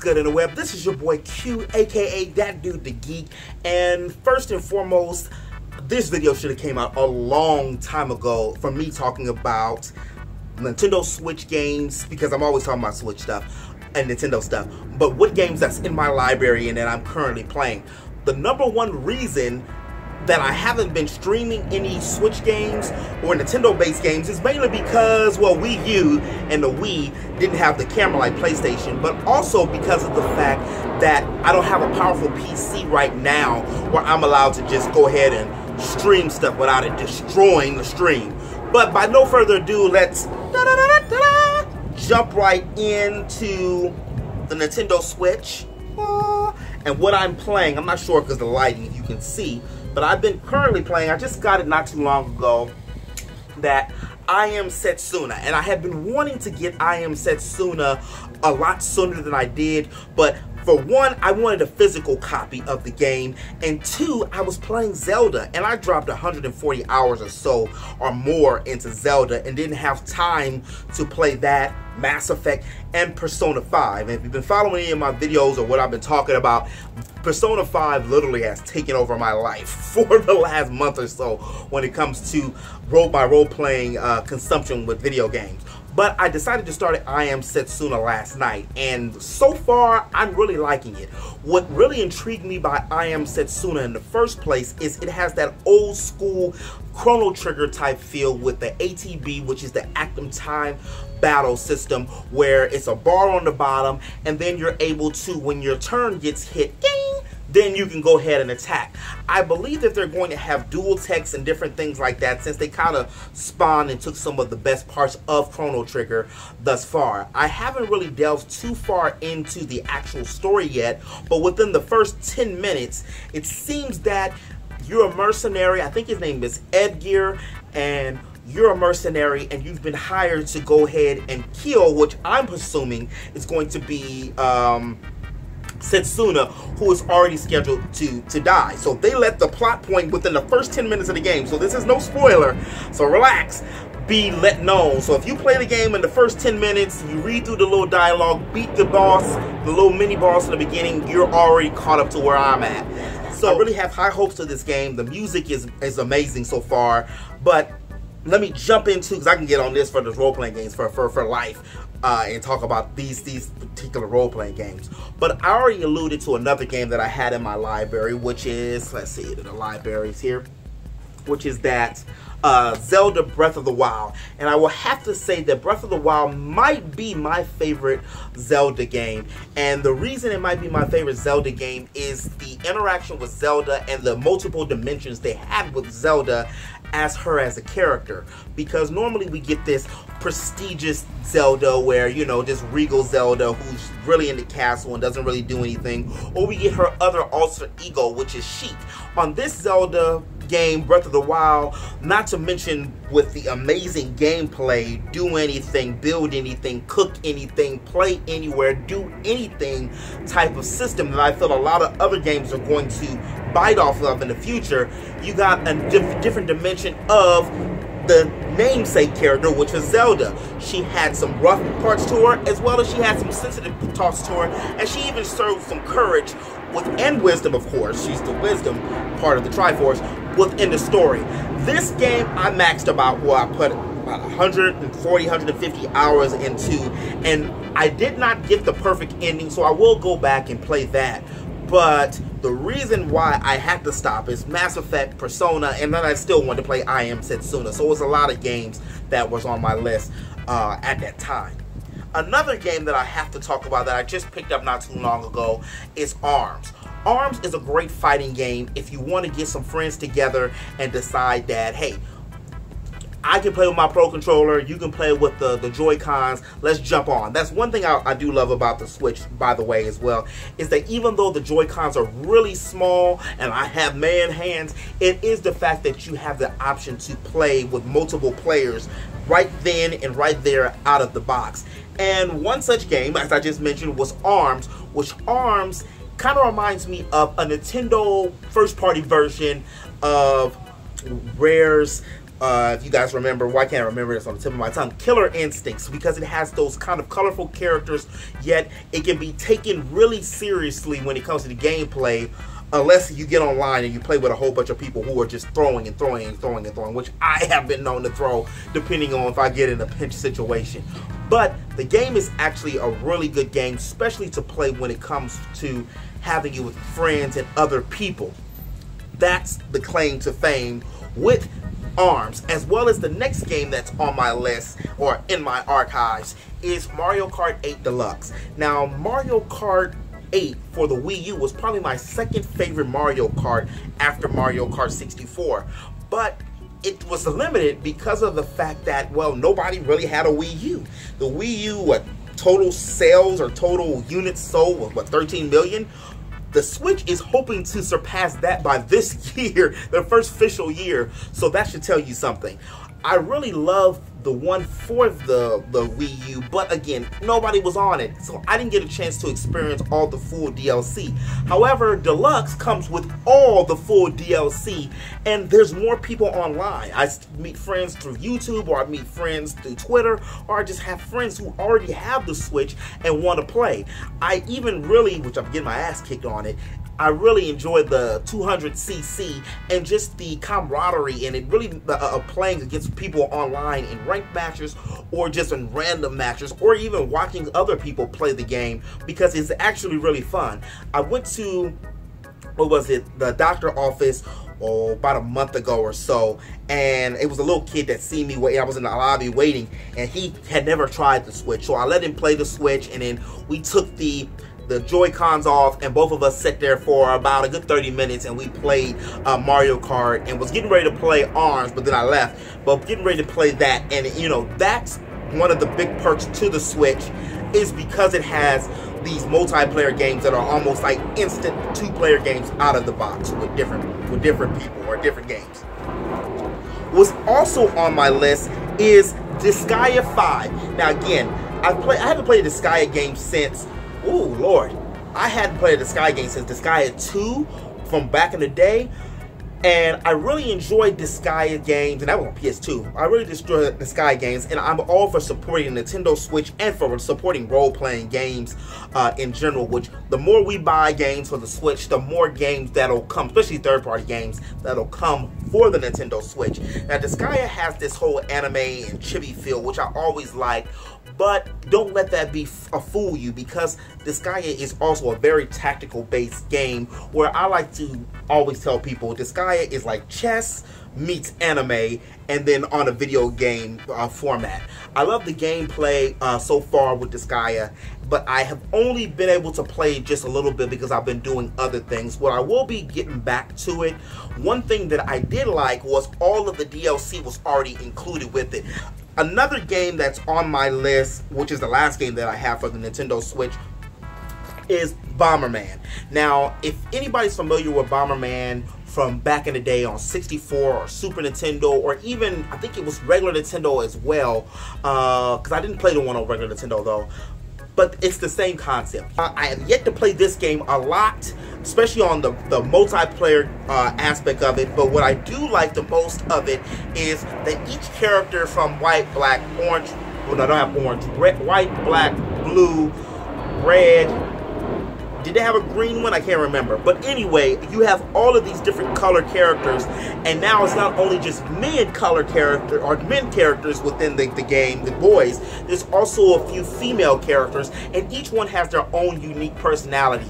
good in the web? This is your boy Q, aka that dude the geek, and first and foremost, this video should have came out a long time ago for me talking about Nintendo Switch games, because I'm always talking about Switch stuff and Nintendo stuff, but what games that's in my library and that I'm currently playing. The number one reason that I haven't been streaming any Switch games or Nintendo-based games is mainly because, well, Wii U and the Wii didn't have the camera like PlayStation, but also because of the fact that I don't have a powerful PC right now where I'm allowed to just go ahead and stream stuff without it destroying the stream. But by no further ado, let's jump right into the Nintendo Switch. And what I'm playing, I'm not sure because the lighting, if you can see, but I've been currently playing, I just got it not too long ago, that Am Setsuna. And I have been wanting to get Am Setsuna a lot sooner than I did, but for one, I wanted a physical copy of the game, and two, I was playing Zelda, and I dropped 140 hours or so or more into Zelda and didn't have time to play that, Mass Effect, and Persona 5. And if you've been following any of my videos or what I've been talking about, Persona 5 literally has taken over my life for the last month or so when it comes to my role-playing consumption with video games. But I decided to start Am Setsuna last night, and so far, I'm really liking it. What really intrigued me by Am Setsuna in the first place is it has that old school Chrono Trigger type feel with the ATB, which is the Active Time battle system, where it's a bar on the bottom, and then you're able to, when your turn gets hit, ding, then you can go ahead and attack. I believe that they're going to have dual text and different things like that, since they kind of spawned and took some of the best parts of Chrono Trigger thus far. I haven't really delved too far into the actual story yet, but within the first 10 minutes, it seems that you're a mercenary. I think his name is Edgar, and you're a mercenary and you've been hired to go ahead and kill, which I'm assuming is going to be Setsuna, who is already scheduled to die. So they let the plot point within the first 10 minutes of the game, so this is no spoiler, so relax, be let known. So if you play the game in the first 10 minutes, you read through the little dialogue, beat the boss, the little mini boss in the beginning, you're already caught up to where I'm at. So I really have high hopes for this game. The music is amazing so far, but let me jump into, because I can get on this for the role-playing games for life, and talk about these particular role-playing games. But I already alluded to another game that I had in my library, which is, let's see, the libraries here, which is that Zelda Breath of the Wild. And I will have to say that Breath of the Wild might be my favorite Zelda game. And the reason it might be my favorite Zelda game is the interaction with Zelda and the multiple dimensions they have with Zelda as her as a character. Because normally we get this prestigious Zelda where, you know, just regal Zelda who's really in the castle and doesn't really do anything, or we get her other alter ego, which is Sheik. On this Zelda game, Breath of the Wild, not to mention with the amazing gameplay, do anything, build anything, cook anything, play anywhere, do anything type of system that I feel a lot of other games are going to bite off of in the future, you got a different dimension of the namesake character, which was Zelda. She had some rough parts to her, as well as she had some sensitive parts to her, and she even showed some courage and wisdom, of course. She's the wisdom part of the Triforce within the story. This game I maxed about, well, I put about 140, 150 hours into, and I did not get the perfect ending, so I will go back and play that. But the reason why I had to stop is Mass Effect, Persona, and then I still wanted to play Am Setsuna. So it was a lot of games that was on my list at that time. Another game that I have to talk about that I just picked up not too long ago is ARMS. ARMS is a great fighting game if you want to get some friends together and decide that, hey, I can play with my Pro Controller, you can play with the Joy-Cons, let's jump on. That's one thing I do love about the Switch, by the way, as well, is that even though the Joy-Cons are really small and I have man hands, it is the fact that you have the option to play with multiple players right then and right there out of the box. And one such game, as I just mentioned, was ARMS, which ARMS kind of reminds me of a Nintendo first-party version of Rare's if you guys remember, why can't I remember this on the tip of my tongue? Killer Instincts, because it has those kind of colorful characters, yet it can be taken really seriously when it comes to the gameplay, unless you get online and you play with a whole bunch of people who are just throwing and throwing and throwing and throwing, which I have been known to throw, depending on if I get in a pinch situation. But the game is actually a really good game, especially to play when it comes to having you with friends and other people. That's the claim to fame with ARMS, as well as the next game that's on my list or in my archives is Mario Kart 8 Deluxe. Now, Mario Kart 8 for the Wii U was probably my second favorite Mario Kart after Mario Kart 64, but it was limited because of the fact that, well, nobody really had a Wii U. The Wii U, what, total sales or total units sold was, what, 13 million? The Switch is hoping to surpass that by this year, the first official year, so that should tell you something. I really love the one for the Wii U, but again, nobody was on it, so I didn't get a chance to experience all the full DLC. However, Deluxe comes with all the full DLC, and there's more people online. I meet friends through YouTube, or I meet friends through Twitter, or I just have friends who already have the Switch and want to play. I even really, which I'm getting my ass kicked on it, I really enjoyed the 200cc and just the camaraderie, and it really playing against people online in ranked matches or just in random matches, or even watching other people play the game, because it's actually really fun. I went to, what was it, the doctor office about a month ago or so, and it was a little kid that seen me wait. I was in the lobby waiting, and he had never tried the Switch, so I let him play the Switch, and then we took the Joy-Cons off, and both of us sat there for about a good 30 minutes, and we played Mario Kart, and was getting ready to play ARMS, but then I left, but getting ready to play that. And you know, that's one of the big perks to the Switch, is because it has these multiplayer games that are almost like instant two-player games out of the box with different people or different games. What's also on my list is Disgaea 5. Now again, I haven't played a Disgaea game since, ooh, Lord. I hadn't played a Disgaea game since Disgaea 2 from back in the day. And I really enjoyed Disgaea games, and that was on PS2. I really enjoyed Disgaea games, and I'm all for supporting Nintendo Switch and for supporting role-playing games in general, which the more we buy games for the Switch, the more games that'll come, especially third-party games, that'll come for the Nintendo Switch. Now, Disgaea has this whole anime and chibi feel, which I always like, but don't let that be a fool you, because Disgaea is also a very tactical based game, where I like to always tell people Disgaea is like chess meets anime, and then on a video game format. I love the gameplay so far with Disgaea, but I have only been able to play just a little bit because I've been doing other things. Well, I will be getting back to it. One thing that I did like was all of the DLC was already included with it. Another game that's on my list, which is the last game that I have for the Nintendo Switch, is Bomberman. Now, if anybody's familiar with Bomberman from back in the day on 64 or Super Nintendo, or even, I think it was regular Nintendo as well, because I didn't play the one on regular Nintendo though, but it's the same concept. I have yet to play this game a lot, especially on the multiplayer aspect of it, but what I do like the most of it is that each character from white, black, orange, well, no, I don't have orange, red, white, black, blue, red, did they have a green one? I can't remember. But anyway, you have all of these different color characters, and now it's not only just men characters within the game, the boys. There's also a few female characters, and each one has their own unique personality.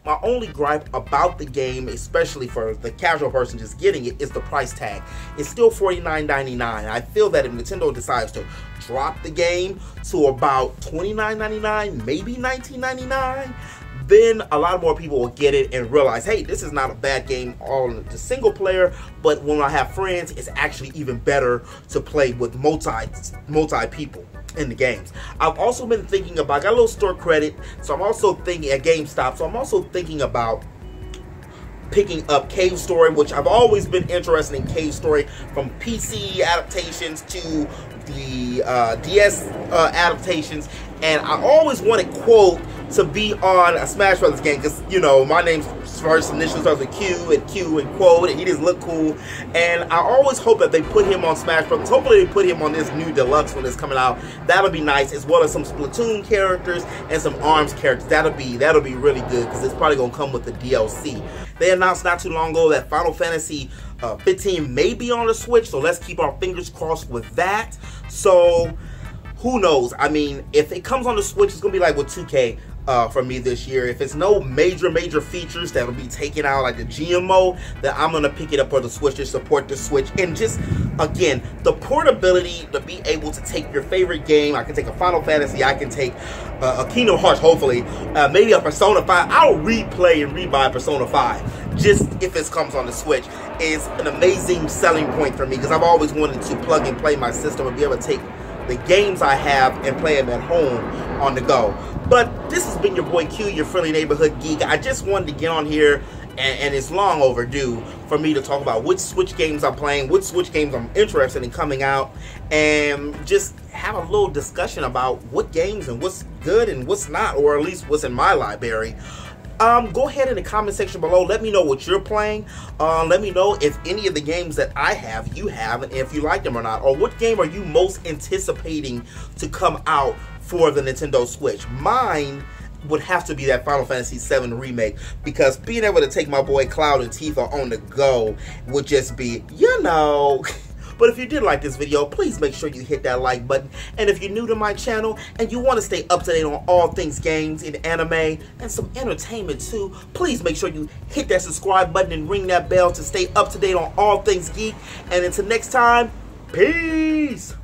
My only gripe about the game, especially for the casual person just getting it, is the price tag. It's still $49.99. I feel that if Nintendo decides to drop the game to about $29.99, maybe $19.99, then a lot more people will get it and realize, hey, this is not a bad game on the single player, but when I have friends, it's actually even better to play with multi people in the games. I've also been thinking about, I got a little store credit, so I'm also thinking at GameStop, so I'm also thinking about picking up Cave Story, which I've always been interested in Cave Story, from PC adaptations to the DS adaptations, and I always wanted, quote, to be on a Smash Brothers game, because, you know, my name's first initial starts with Q and Quote, and he just look cool. And I always hope that they put him on Smash Brothers. Hopefully they put him on this new Deluxe when it's coming out. That'll be nice, as well as some Splatoon characters and some ARMS characters. That'll be really good, because it's probably gonna come with the DLC. They announced not too long ago that Final Fantasy 15 may be on the Switch, so let's keep our fingers crossed with that. So who knows? I mean, if it comes on the Switch, it's gonna be like with 2K for me this year. If it's no major features that'll be taken out, like the GMO, then I'm gonna pick it up for the Switch to support the Switch. And just, again, the portability to be able to take your favorite game. I can take a Final Fantasy, I can take a Kingdom Hearts, hopefully, maybe a Persona 5. I'll replay and rebuy Persona 5 just if it comes on the Switch. Is an amazing selling point for me, because I've always wanted to plug and play my system and be able to take the games I have and play them at home on the go. But this has been your boy Q, your friendly neighborhood geek. I just wanted to get on here, and it's long overdue for me to talk about which Switch games I'm playing, which Switch games I'm interested in coming out, and just have a little discussion about what games and what's good and what's not, or at least what's in my library. Go ahead in the comment section below. Let me know what you're playing. Let me know if any of the games that I have, you have, and if you like them or not. Or what game are you most anticipating to come out for the Nintendo Switch? Mine would have to be that Final Fantasy VII Remake, because being able to take my boy Cloud and Tifa on the go would just be, you know... But if you did like this video, please make sure you hit that like button. And if you're new to my channel and you want to stay up to date on all things games and anime and some entertainment too, please make sure you hit that subscribe button and ring that bell to stay up to date on all things geek. And until next time, peace!